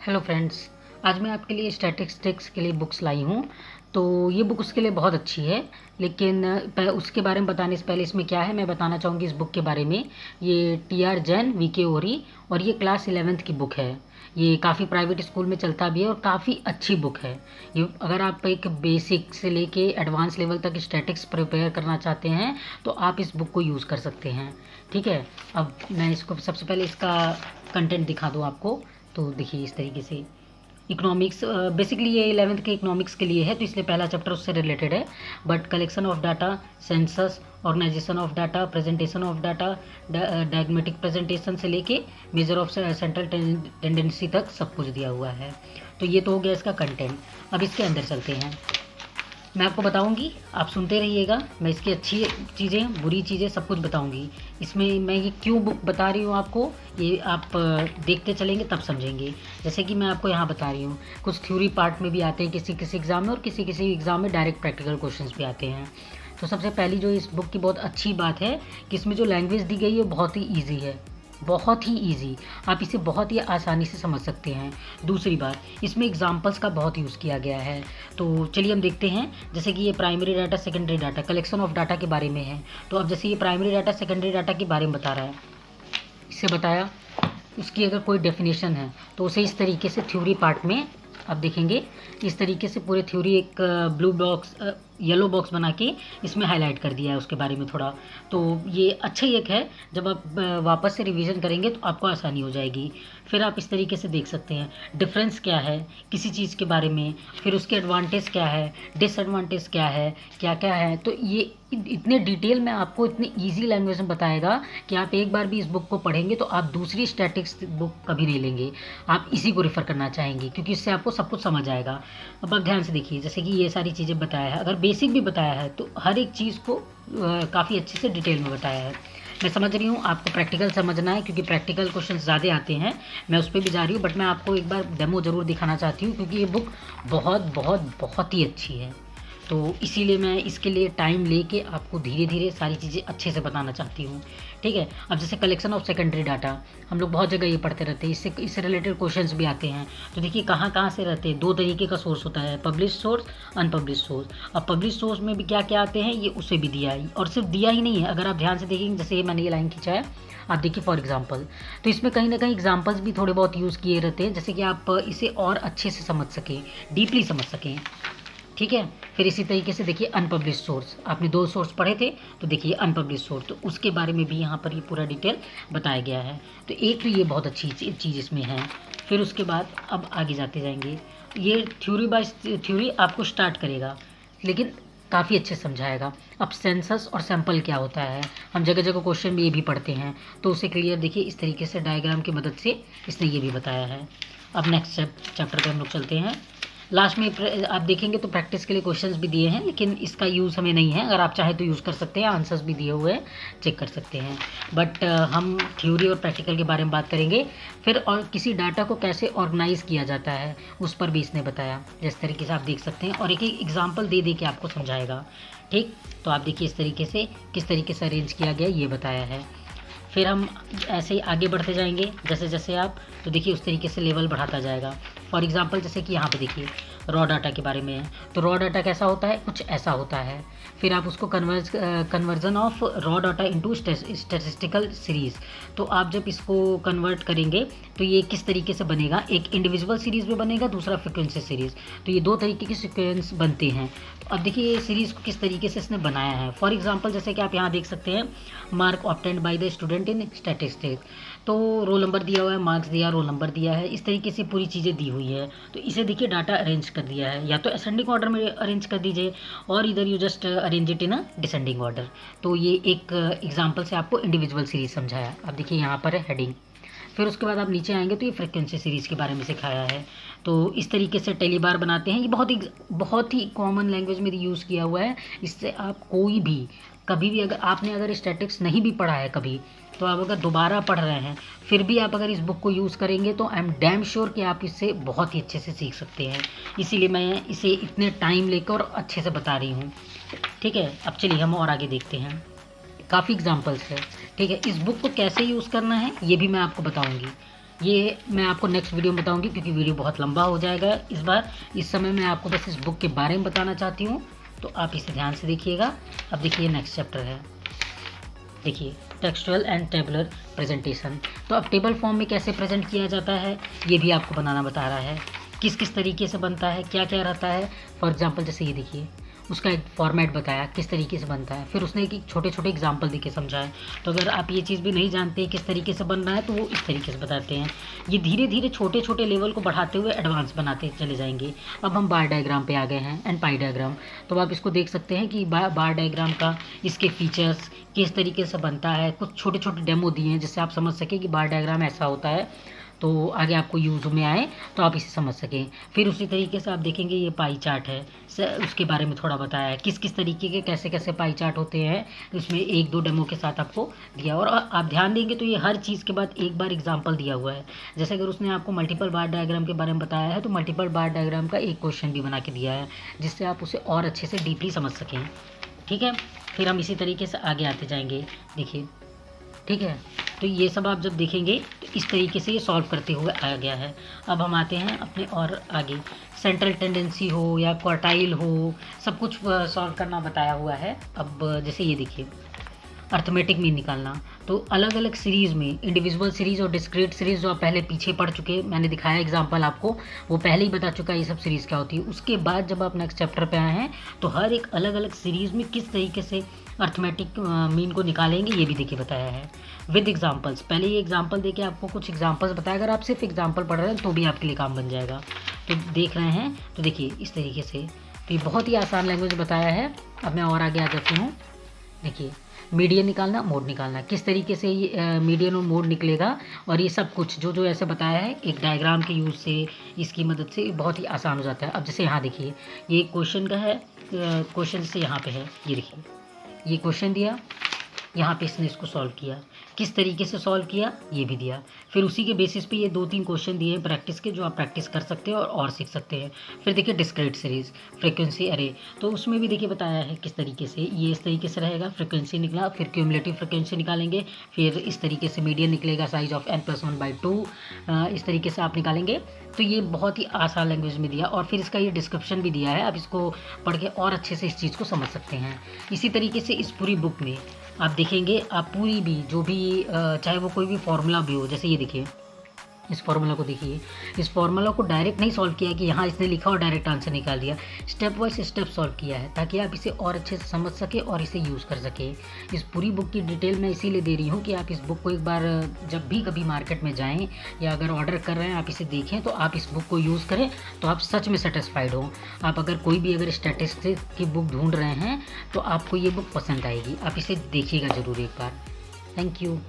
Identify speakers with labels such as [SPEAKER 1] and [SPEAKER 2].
[SPEAKER 1] Hello friends, आज मैं आपके लिए स्टैटिस्टिक्स के लिए बुक्स लाई हूँ। तो ये बुक उसके लिए बहुत अच्छी है, लेकिन उसके बारे में बताने से पहले इसमें क्या है मैं बताना चाहूँगी इस बुक के बारे में। ये टी आर जैन, वी के ओरी और ये क्लास 11th की बुक है। ये काफ़ी प्राइवेट स्कूल में चलता भी है और काफ़ी अच्छी बुक है। ये अगर आप एक बेसिक से लेके एडवांस लेवल तक स्टैटिक्स प्रिपेयर करना चाहते हैं तो आप इस बुक को यूज़ कर सकते हैं। ठीक है, अब मैं इसको सबसे पहले इसका कंटेंट दिखा दूँ आपको। तो देखिए इस तरीके से इकोनॉमिक्स, बेसिकली ये 11th के इकोनॉमिक्स के लिए है, तो इसलिए पहला चैप्टर उससे रिलेटेड है। But collection of data, census, organisation of data, presentation of data, diagrammatic presentation से लेके मेजर ऑफ सेंट्रल टेंडेंसी तक सब कुछ दिया हुआ है। तो ये तो हो गया इसका कंटेंट। अब इसके अंदर चलते हैं, मैं आपको बताऊंगी, आप सुनते रहिएगा। मैं इसकी अच्छी चीज़ें, बुरी चीज़ें सब कुछ बताऊंगी। इसमें मैं ये क्यों बुक बता रही हूँ आपको, ये आप देखते चलेंगे तब समझेंगे। जैसे कि मैं आपको यहाँ बता रही हूँ, कुछ थ्योरी पार्ट में भी आते हैं किसी किसी एग्ज़ाम में, और किसी किसी एग्ज़ाम में डायरेक्ट प्रैक्टिकल क्वेश्चंस भी आते हैं। तो सबसे पहली जो इस बुक की बहुत अच्छी बात है कि इसमें जो लैंग्वेज दी गई है बहुत ही ईजी है, बहुत ही ईजी। आप इसे बहुत ही आसानी से समझ सकते हैं। दूसरी बात, इसमें एग्जांपल्स का बहुत यूज़ किया गया है। तो चलिए हम देखते हैं। जैसे कि ये primary data, secondary data, collection of data के बारे में है। तो अब जैसे ये प्राइमरी डाटा, सेकेंडरी डाटा के बारे में बता रहा है, इससे बताया उसकी अगर कोई डेफिनेशन है तो उसे इस तरीके से थ्योरी पार्ट में आप देखेंगे, इस तरीके से पूरे थ्योरी एक ब्लू बॉक्स, येलो बॉक्स बना के इसमें हाईलाइट कर दिया है उसके बारे में थोड़ा। तो ये अच्छा ही एक है, जब आप वापस से रिवीजन करेंगे तो आपको आसानी हो जाएगी। फिर आप इस तरीके से देख सकते हैं डिफरेंस क्या है किसी चीज़ के बारे में, फिर उसके एडवांटेज क्या है, डिसएडवांटेज क्या है, क्या क्या है। तो ये इतने डिटेल में आपको इतनी ईजी लैंग्वेज में बताएगा कि आप एक बार भी इस बुक को पढ़ेंगे तो आप दूसरी स्टैटिक्स बुक कभी नहीं लेंगे, आप इसी को रेफ़र करना चाहेंगे, क्योंकि इससे आपको सब कुछ समझ आएगा। अब आप ध्यान से देखिए, जैसे कि ये सारी चीज़ें बताया है, अगर बेसिक भी बताया है तो हर एक चीज़ को काफ़ी अच्छे से डिटेल में बताया है। मैं समझ रही हूँ आपको प्रैक्टिकल समझना है, क्योंकि प्रैक्टिकल क्वेश्चन ज़्यादा आते हैं, मैं उस पर भी जा रही हूँ। बट मैं आपको एक बार डेमो ज़रूर दिखाना चाहती हूँ, क्योंकि ये बुक बहुत बहुत बहुत ही अच्छी है। तो इसीलिए मैं इसके लिए टाइम लेके आपको धीरे धीरे सारी चीज़ें अच्छे से बताना चाहती हूँ। ठीक है, अब जैसे कलेक्शन ऑफ सेकेंडरी डाटा, हम लोग बहुत जगह ये पढ़ते रहते हैं, इससे रिलेटेड क्वेश्चंस भी आते हैं। तो देखिए कहाँ कहाँ से रहते हैं, दो तरीके का सोर्स होता है, पब्लिश सोर्स, अनपब्लिश सोर्स। अब पब्लिश सोर्स में भी क्या क्या आते हैं ये उसे भी दिया है, और सिर्फ दिया ही नहीं है, अगर आप ध्यान से देखेंगे, जैसे ये मैंने ये लाइन खींचा है, आप देखिए फॉर एग्जाम्पल, तो इसमें कहीं ना कहीं एग्जाम्पल्स भी थोड़े बहुत यूज़ किए रहते हैं, जैसे कि आप इसे और अच्छे से समझ सकें, डीपली समझ सकें। ठीक है, फिर इसी तरीके से देखिए अनपब्लिश सोर्स, आपने दो सोर्स पढ़े थे, तो देखिए अनपब्लिश सोर्स, तो उसके बारे में भी यहाँ पर ये पूरा डिटेल बताया गया है। तो एक तो ये बहुत अच्छी चीज़ इसमें है। फिर उसके बाद अब आगे जाते जाएंगे, ये थ्योरी बाय थ्योरी आपको स्टार्ट करेगा, लेकिन काफ़ी अच्छे समझाएगा। अब सेंसस और सैंपल क्या होता है, हम जगह जगह क्वेश्चन में ये भी पढ़ते हैं, तो उसे क्लियर देखिए इस तरीके से डायग्राम की मदद से इसने ये भी बताया है। अब नेक्स्ट चैप्टर पे हम लोग चलते हैं। लास्ट में आप देखेंगे तो प्रैक्टिस के लिए क्वेश्चंस भी दिए हैं, लेकिन इसका यूज़ हमें नहीं है। अगर आप चाहें तो यूज़ कर सकते हैं, आंसर्स भी दिए हुए हैं, चेक कर सकते हैं। बट हम थ्योरी और प्रैक्टिकल के बारे में बात करेंगे। फिर और किसी डाटा को कैसे ऑर्गेनाइज किया जाता है उस पर भी इसने बताया, जिस तरीके से आप देख सकते हैं, और एक एक एग्जाम्पल दे दे के आपको समझाएगा। ठीक, तो आप देखिए इस तरीके से किस तरीके से अरेंज किया गया ये बताया है। फिर हम ऐसे ही आगे बढ़ते जाएंगे, जैसे जैसे आप, तो देखिए उस तरीके से लेवल बढ़ाता जाएगा। फॉर एग्जांपल जैसे कि यहाँ पे देखिए रॉ डाटा के बारे में है, तो रॉ डाटा कैसा होता है, कुछ ऐसा होता है। फिर आप उसको conversion of raw data into statistical series, तो आप जब इसको कन्वर्ट करेंगे तो ये किस तरीके से बनेगा, एक इंडिविजुअल सीरीज़ में बनेगा, दूसरा फ्रिक्वेंसी सीरीज़। तो ये दो तरीके के सीक्वेंस बनते हैं। तो अब देखिए ये सीरीज़ को किस तरीके से इसने बनाया है। फॉर एग्जाम्पल जैसे कि आप यहाँ देख सकते हैं, mark obtained by the student in statistics, तो रोल नंबर दिया हुआ है, मार्क्स दिया, रोल नंबर दिया है, इस तरीके से पूरी चीज़ें दी हुई है। तो इसे देखिए डाटा अरेंज कर दिया है, या तो असेंडिंग ऑर्डर में अरेंज कर दीजिए, और इधर you just arrange it in a descending order. तो ये एक एग्जांपल से आपको इंडिविजुअल सीरीज समझाया। अब देखिए यहाँ पर है हेडिंग। फिर उसके बाद आप नीचे आएंगे तो ये फ्रिक्वेंसी सीरीज़ के बारे में सिखाया है। तो इस तरीके से टेलीबार बनाते हैं, ये बहुत ही कॉमन लैंग्वेज में यूज़ किया हुआ है। इससे आप कोई भी कभी भी, अगर आपने अगर स्टैटिक्स नहीं भी पढ़ा है कभी, तो आप अगर दोबारा पढ़ रहे हैं फिर भी आप अगर इस बुक को यूज़ करेंगे तो आई एम डैम श्योर कि आप इससे बहुत ही अच्छे से सीख सकते हैं। इसीलिए मैं इसे इतने टाइम लेकर और अच्छे से बता रही हूँ। ठीक है, अब चलिए हम और आगे देखते हैं, काफ़ी एग्जाम्पल्स है। ठीक है, इस बुक को कैसे यूज़ करना है ये भी मैं आपको बताऊँगी। ये मैं आपको नेक्स्ट वीडियो में बताऊंगी, क्योंकि वीडियो बहुत लंबा हो जाएगा इस बार। इस समय मैं आपको बस इस बुक के बारे में बताना चाहती हूँ, तो आप इसे ध्यान से देखिएगा। अब देखिए नेक्स्ट चैप्टर है, देखिए टेक्सचुअल एंड टेबुलर प्रेजेंटेशन। तो अब टेबल फॉर्म में कैसे प्रेजेंट किया जाता है ये भी आपको बनाना बता रहा है, किस किस तरीके से बनता है, क्या क्या रहता है। फॉर एग्जांपल जैसे ये देखिए, उसका एक फॉर्मेट बताया किस तरीके से बनता है, फिर उसने एक छोटे छोटे एग्जांपल देके समझाया। तो अगर आप ये चीज़ भी नहीं जानते किस तरीके से बन रहा है तो वो इस तरीके से बताते हैं। ये धीरे धीरे छोटे छोटे लेवल को बढ़ाते हुए एडवांस बनाते चले जाएंगे। अब हम बार डायग्राम पे आ गए हैं एंड पाई डायग्राम। तो आप इसको देख सकते हैं कि बार डायग्राम का इसके फीचर्स किस तरीके से बनता है। कुछ छोटे छोटे डेमो दिए हैं जिससे आप समझ सकें कि बार डायग्राम ऐसा होता है, तो आगे आपको यूज़ में आए तो आप इसे समझ सकें। फिर उसी तरीके से आप देखेंगे ये पाई चार्ट है, उसके बारे में थोड़ा बताया है, किस किस तरीके के कैसे कैसे पाई चार्ट होते हैं। इसमें एक दो डेमो के साथ आपको दिया, और आप ध्यान देंगे तो ये हर चीज़ के बाद एक बार एग्जाम्पल दिया हुआ है। जैसे अगर उसने आपको मल्टीपल बार डायग्राम के बारे में बताया है तो मल्टीपल बार डायग्राम का एक क्वेश्चन भी बना के दिया है, जिससे आप उसे और अच्छे से डीपली समझ सकें। ठीक है, फिर हम इसी तरीके से आगे आते जाएंगे, देखिए। ठीक है, तो ये सब आप जब देखेंगे तो इस तरीके से ये सॉल्व करते हुए आ गया है। अब हम आते हैं अपने और आगे, सेंट्रल टेंडेंसी हो या क्वार्टाइल हो, सब कुछ सॉल्व करना बताया हुआ है। अब जैसे ये देखिए, अर्थमेटिक मीन निकालना, तो अलग अलग सीरीज़ में इंडिविजुअल सीरीज़ और डिस्क्रीट सीरीज़ जो आप पहले पीछे पढ़ चुके, मैंने दिखाया एग्जांपल आपको, वो पहले ही बता चुका है ये सब सीरीज़ क्या होती है। उसके बाद जब आप नेक्स्ट चैप्टर पे आए हैं तो हर एक अलग अलग सीरीज़ में किस तरीके से अर्थमेटिक मीन को निकालेंगे ये भी देखिए बताया है विद एग्जांपल्स। पहले ये एग्जांपल देके आपको कुछ एग्जांपल्स बताया, अगर आप सिर्फ एग्जांपल पढ़ रहे हैं तो भी आपके लिए काम बन जाएगा। तो देख रहे हैं, तो देखिए इस तरीके से, तो ये बहुत ही आसान लैंग्वेज बताया है। अब मैं और आगे आ जाती हूँ, देखिए मीडियन निकालना, मोड निकालना, किस तरीके से ये मीडियन और मोड निकलेगा, और ये सब कुछ जो जो ऐसे बताया है एक डायग्राम के यूज़ से, इसकी मदद से बहुत ही आसान हो जाता है। अब जैसे यहाँ देखिए, ये क्वेश्चन का है, क्वेश्चन से यहाँ पे है, ये देखिए ये क्वेश्चन दिया, यहाँ पे इसने इसको सॉल्व किया, किस तरीके से सॉल्व किया ये भी दिया। फिर उसी के बेसिस पे ये 2-3 क्वेश्चन दिए हैं प्रैक्टिस के, जो आप प्रैक्टिस कर सकते हैं और सीख सकते हैं। फिर देखिए डिस्क्रीट सीरीज़, फ्रीक्वेंसी अरे, तो उसमें भी देखिए बताया है किस तरीके से, ये इस तरीके से रहेगा, फ्रीक्वेंसी निकला, फिर क्यूमुलेटिव फ्रीक्वेंसी निकालेंगे, फिर इस तरीके से मीडियन निकलेगा, साइज ऑफ n+1/2, इस तरीके से आप निकालेंगे। तो ये बहुत ही आसान लैंग्वेज में दिया, और फिर इसका ये डिस्क्रिप्शन भी दिया है, आप इसको पढ़ के और अच्छे से इस चीज़ को समझ सकते हैं। इसी तरीके से इस पूरी बुक में आप देखेंगे, आप पूरी भी जो भी चाहे वो कोई भी फार्मूला भी हो, जैसे ये देखिए इस फार्मूला को देखिए, इस फार्मूला को डायरेक्ट नहीं सॉल्व किया कि यहाँ इसने लिखा और डायरेक्ट आंसर निकाल दिया, स्टेप वाइज स्टेप सॉल्व किया है ताकि आप इसे और अच्छे से समझ सके और इसे यूज़ कर सके। इस पूरी बुक की डिटेल मैं इसीलिए दे रही हूँ कि आप इस बुक को एक बार जब भी कभी मार्केट में जाएँ या अगर ऑर्डर कर रहे हैं आप इसे देखें, तो आप इस बुक को यूज़ करें तो आप सच में सेटिस्फाइड हो। आप अगर कोई भी अगर स्टैटिस्टिक्स की बुक ढूंढ रहे हैं तो आपको ये बुक पसंद आएगी, आप इसे देखिएगा ज़रूर एक बार। Thank you.